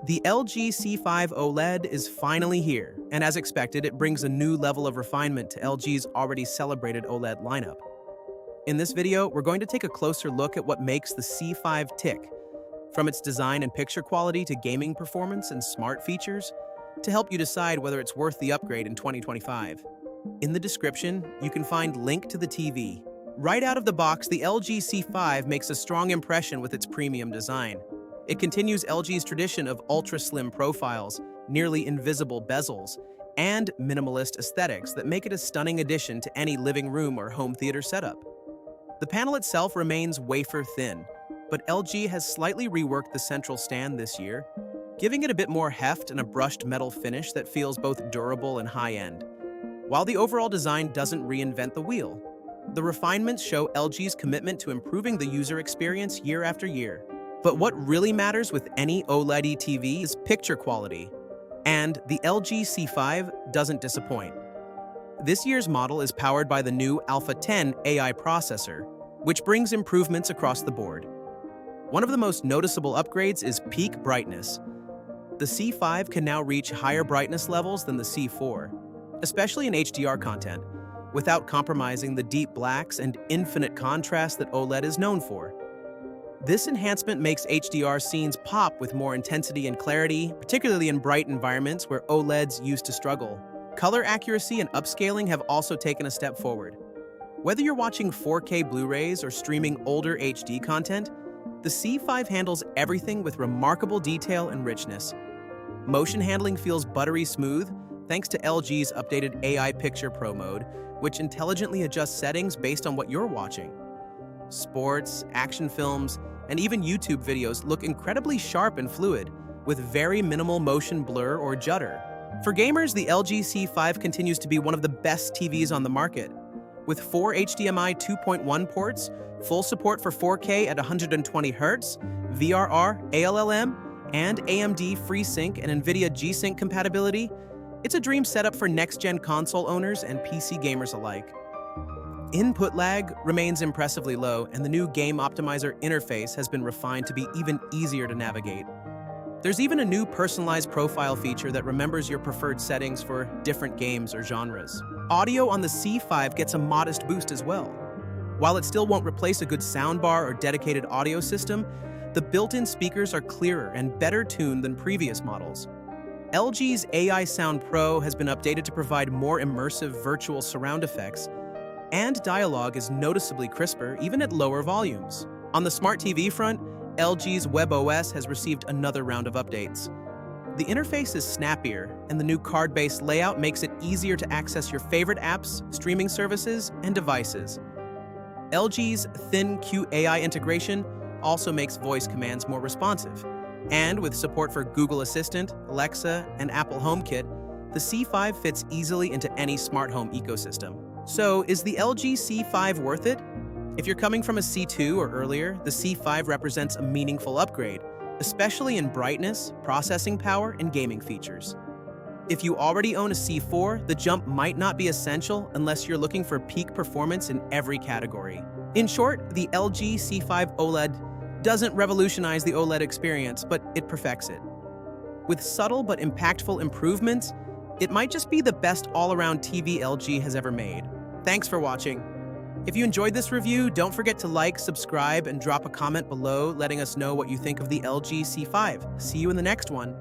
The LG C5 OLED is finally here, and as expected, it brings a new level of refinement to LG's already celebrated OLED lineup. In this video, we're going to take a closer look at what makes the C5 tick, from its design and picture quality to gaming performance and smart features, to help you decide whether it's worth the upgrade in 2025. In the description, you can find link to the TV. Right out of the box, the LG C5 makes a strong impression with its premium design. It continues LG's tradition of ultra-slim profiles, nearly invisible bezels, and minimalist aesthetics that make it a stunning addition to any living room or home theater setup. The panel itself remains wafer-thin, but LG has slightly reworked the central stand this year, giving it a bit more heft and a brushed metal finish that feels both durable and high-end. While the overall design doesn't reinvent the wheel, the refinements show LG's commitment to improving the user experience year after year. But what really matters with any OLED TV is picture quality, and the LG C5 doesn't disappoint. This year's model is powered by the new Alpha 10 AI processor, which brings improvements across the board. One of the most noticeable upgrades is peak brightness. The C5 can now reach higher brightness levels than the C4, especially in HDR content, without compromising the deep blacks and infinite contrast that OLED is known for. This enhancement makes HDR scenes pop with more intensity and clarity, particularly in bright environments where OLEDs used to struggle. Color accuracy and upscaling have also taken a step forward. Whether you're watching 4K Blu-rays or streaming older HD content, the C5 handles everything with remarkable detail and richness. Motion handling feels buttery smooth thanks to LG's updated AI Picture Pro mode, which intelligently adjusts settings based on what you're watching. Sports, action films, and even YouTube videos look incredibly sharp and fluid, with very minimal motion blur or judder. For gamers, the LG C5 continues to be one of the best TVs on the market. With 4 HDMI 2.1 ports, full support for 4K at 120 Hz, VRR, ALLM, and AMD FreeSync and NVIDIA G-Sync compatibility, it's a dream setup for next-gen console owners and PC gamers alike. Input lag remains impressively low, and the new game optimizer interface has been refined to be even easier to navigate. There's even a new personalized profile feature that remembers your preferred settings for different games or genres. Audio on the C5 gets a modest boost as well. While it still won't replace a good soundbar or dedicated audio system, the built-in speakers are clearer and better tuned than previous models. LG's AI Sound Pro has been updated to provide more immersive virtual surround effects, and dialogue is noticeably crisper even at lower volumes. On the smart TV front, LG's WebOS has received another round of updates. The interface is snappier, and the new card-based layout makes it easier to access your favorite apps, streaming services, and devices. LG's Thin QAI integration also makes voice commands more responsive, and with support for Google Assistant, Alexa, and Apple HomeKit, the C5 fits easily into any smart home ecosystem. So, is the LG C5 worth it? If you're coming from a C2 or earlier, the C5 represents a meaningful upgrade, especially in brightness, processing power, and gaming features. If you already own a C4, the jump might not be essential unless you're looking for peak performance in every category. In short, the LG C5 OLED doesn't revolutionize the OLED experience, but it perfects it. With subtle but impactful improvements, it might just be the best all-around TV LG has ever made. Thanks for watching. If you enjoyed this review, don't forget to like, subscribe, and drop a comment below letting us know what you think of the LG C5. See you in the next one.